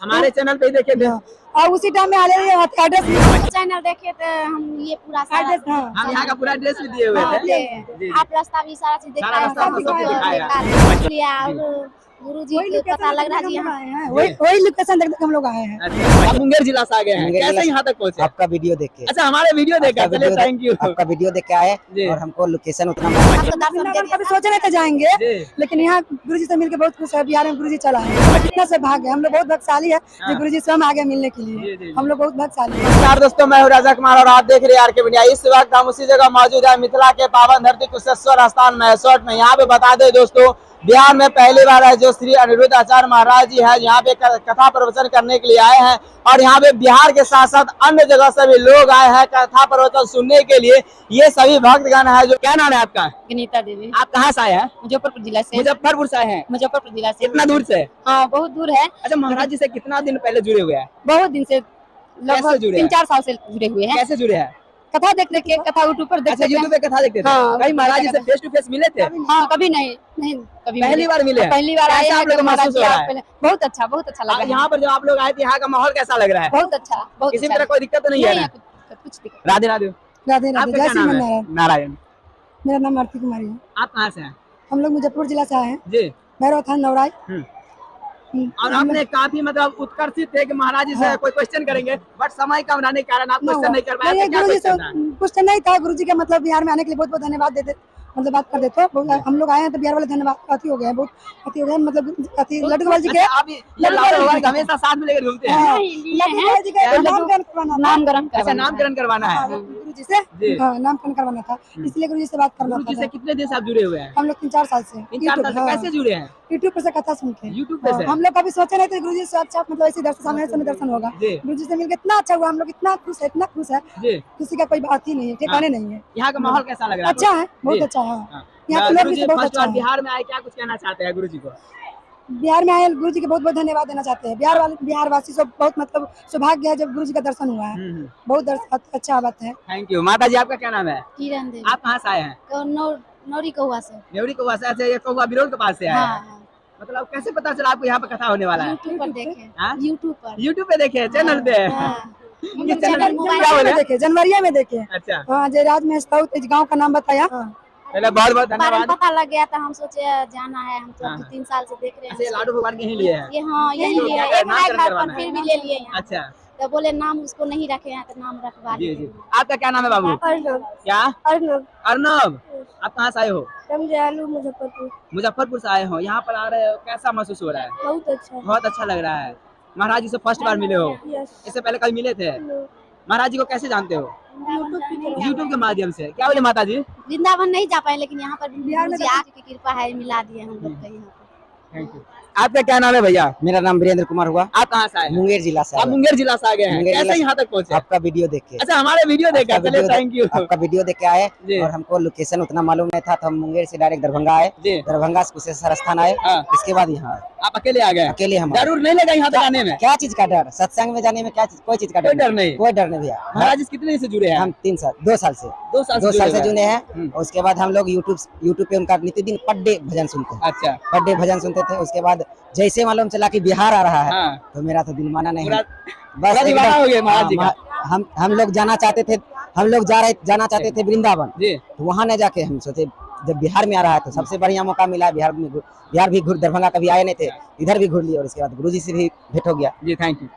हमारे चैनल पे ही देखे थे और उसी टाइम में एड्रेस चैनल देखे तो हम ये पूरा एड्रेस हम यहाँ का पूरा एड्रेस भी दिए हुए थे। आप रास्ता भी सारा चीज सारा रास्ता दिखाया सब कुछ दिखाया। लिया और गुरु जी को पता लग रहा है जी यहाँ वही लोकेशन देख के हम लोग आए हैं। अच्छा, आप मुंगेर जिला से आ गए हैं, कैसे यहाँ तक पहुँचे? आपका वीडियो देख के। अच्छा, हमारे वीडियो देखा, चलिए थैंक यू। आपका वीडियो देख के आए जी। और हमको लोकेशन उतना हमको दर्शन दे कभी सोचे नहीं थे जाएंगे, जी। लेकिन यहाँ गुरुजी से मिलकर बहुत खुश है। बिहार में गुरुजी चला है, कितना से भाग है। हम लोग बहुत भाग्यशाली है जो गुरुजी से हम आगे मिलने के जी, लिए। जी। हम लोग बहुत भाग्यशाली है। नमस्कार दोस्तों, मैं हूँ राजा कुमार और आप देख रहे हैं आर के मीडिया। इस वक्त हम उसी जगह मौजूद है, मिथिला के पावन धरती कुशेश्वर स्थान महसोट में। यहाँ पे बता दें दोस्तों, बिहार में पहली बार है जो श्री अनिरुद्ध आचार्य महाराज जी है यहाँ पे कथा प्रवचन करने के लिए आए हैं। और यहाँ पे बिहार के साथ साथ अन्य जगह से भी लोग आए हैं कथा प्रवचन सुनने के लिए। ये सभी भक्तगण है। जो क्या नाम है आपका? गनीता देवी। आप कहाँ से आए हैं? मुजफ्फरपुर जिला से। मुजफ्फरपुर से आए हैं। मुजफ्फरपुर जिला से। कितना दूर से? हाँ, बहुत दूर है। अच्छा, महाराज जी से कितना दिन पहले जुड़े हुए हैं? बहुत दिन से, लगभग जुड़े हैं? 3-4 साल से जुड़े हुए हैं। कैसे जुड़े हैं? कथा देख के, कथा यूट्यूब पर देख अच्छा, यूट्यूब पे कथा देखते थे। हाँ, कहीं महाराज जी से फेस टू फेस मिले थे? हाँ, कभी नहीं कभी पहली बार मिले हैं? पहली बार आए कैसा आप लोग को महसूस हो रहा है? बहुत अच्छा लगा। यहाँ पर जब आप लोग आए थे, यहाँ का माहौल कैसा लग रहा है? बहुत अच्छा, बहुत किसी अच्छा। तरह कोई दिक्कत तो नहीं है ना? कुछ दिक्कत। राधे राधे। राधे राधे, आपका जय क्या श्री नाम है? नारायण। नारायण। मेरा नाम आरती कुमारी है। आप कहाँ से हैं? हम लोग मुजफ्फरपुर जिला से आए हैं, जी। भैरव थान नवराई। और आपने काफी मतलब उत्कर्षित थे कि महाराज जी से कोई क्वेश्चन करेंगे, बट समय कम रहने के कारण आप क्वेश्चन नहीं कर पाए। क्या गुरुजी से क्वेश्चन था? कुछ नहीं था। गुरुजी के मतलब बिहार में आने के लिए बहुत बहुत धन्यवाद देते, मतलब बात कर देते। हम लोग आए हैं तो बिहार वाले धन्यवाद अति हो गए हैं, बहुत अति हो गए हैं। मतलब अति लड्डू गोपाल जी के अच्छा, आप ये लाडो भगवान का हमेशा साथ में लेकर घूमते हैं? लड्डू गोपाल जी के नामकरण करवाना था। नामकरण अच्छा, नामकरण करवाना है। गुरुजी से जी। हाँ, नामकरण करवाना था, इसलिए गुरुजी से बात करना गुरु जी था। से कितने दिन से आप जुड़े हुए हैं? हम लोग 3-4 साल से 3-4 साल से कैसे जुड़े हैं? यूट्यूब पर से कथा सुन के। यूट्यूब पे से? हम लोग कभी सोचे नहीं थे गुरुजी से अच्छा मतलब ऐसे दर्शन सामने से दर्शन होगा। जी। गुरुजी से मिलकर इतना अच्छा हुआ, हम लोग इतना खुश है जी। किसी का कोई बात ही नहीं है, ठिकाने नहीं है। यहाँ का माहौल कैसा लग रहा है? अच्छा है, बहुत जी। अच्छा है। हाँ। यहाँ के लोग गुरु भी जी बहुत फर्स्ट अच्छा बार है। बिहार में आए, क्या कुछ कहना चाहते हैं गुरु जी को? बिहार में आए गुरु जी के बहुत बहुत धन्यवाद देना चाहते हैं। बिहार वासी सब बहुत मतलब सौभाग्य है जब गुरु जी का दर्शन हुआ है। बहुत अच्छा बात है। Thank you. माता जी, आपका क्या नाम है? किरण देवी। आप कहाँ से आए हैं? नौरी कौआ से। नेवरी कौवा से। अच्छा, ये कौवा बिरोल के पास से आए हैं। हाँ, मतलब कैसे पता चला आपको यहाँ पे कथा होने वाला है? यूट्यूब पर देखे। हाँ? यूट्यूब पर। यूट्यूब पे देखे, चैनल पे? हाँ। ये चैनल चैनल मोबाइल क्या बोले? में देखे, जनवरी में देखे। अच्छा, हाँ, जयराज में गाँव का नाम बताया। पहले बहुत बहुत बारे में धन्यवाद। पता लग गया था, हम सोचे जाना है। हम तो हाँ। 2-3 साल से देख रहे अच्छा, ये हैं। लाडू भगवान के ही लिए है? ये हाँ, यही तो लिए क्या एक है नामकरण घर करवाना पर, है? फिर भी ले लिए यहाँ। अच्छा, तो बोले नाम उसको नहीं रखे हैं तो नाम रखवा जी लिए। जी। आपका क्या नाम है बाबू? क्या? अर्नब। अर्नब। आप कहाँ से आए हो? मुजफ्फरपुर। मुजफ्फरपुर से आए हो, यहाँ पर आ रहे हो, कैसा महसूस हो रहा है? बहुत अच्छा। बहुत अच्छा लग रहा है। महाराज जी से फर्स्ट बार मिले हो? इससे पहले कभी मिले थे? महाराज जी को कैसे जानते हो? यूट्यूब के माध्यम से। क्या बोले माता जी? वृंदावन नहीं जा पाए, लेकिन यहाँ पर बिहार में गुरुजी आके की कृपा है, मिला दिए हम लोग को यहाँ पर। Thank you. आपका क्या नाम है भैया? मेरा नाम वीरेंद्र कुमार हुआ। आप कहाँ से आए हैं? मुंगेर जिला से आप आए। मुंगेर जिला से आ गए हैं, मुंगेर जिला कैसे से- यहाँ तक पहुँचे? आपका वीडियो देख के। अच्छा, हमारे वीडियो देखा, आपका चलिए वीडियो थैंक यू। आपका वीडियो देख के आए जी। और हमको लोकेशन उतना मालूम नहीं था, तो हम मुंगेर से डायरेक्ट दरभंगा आए। जी। दरभंगा से कुशेश्वर स्थान आए, हाँ। इसके बाद यहाँ आए। आप अकेले आ गए? अकेले हम आए। जरूर नहीं लगा यहाँ तक आने में? क्या चीज का डर? सत्संग में जाने में क्या चीज, कोई चीज का कोई डर नहीं? कोई डर नहीं भैया। महाराज जी कितने दिन से जुड़े हैं? हम 2 साल से 2 साल 2 साल से हुए जुड़े हैं। हम्म। और उसके बाद हम लोग यूट्यूब पे उनका नित्य पर डे भजन सुनते हैं। अच्छा, पर डे भजन सुनते थे। उसके बाद जैसे मालूम चला कि बिहार आ रहा है, हाँ। तो मेरा तो दिल माना नहीं। पूरा बस दीवाना हो गया महाराज जी का। हम लोग जाना चाहते थे, जाना चाहते थे वृंदावन। जी। तो वहाँ न जाके हम सोचे जब बिहार में आ रहा है तो सबसे बढ़िया मौका मिला है। बिहार भी घूर, दरभंगा कभी आए नहीं थे, इधर भी घूर लिए और इसके बाद गुरुजी से भी भेंट हो गया। जी, थैंक यू।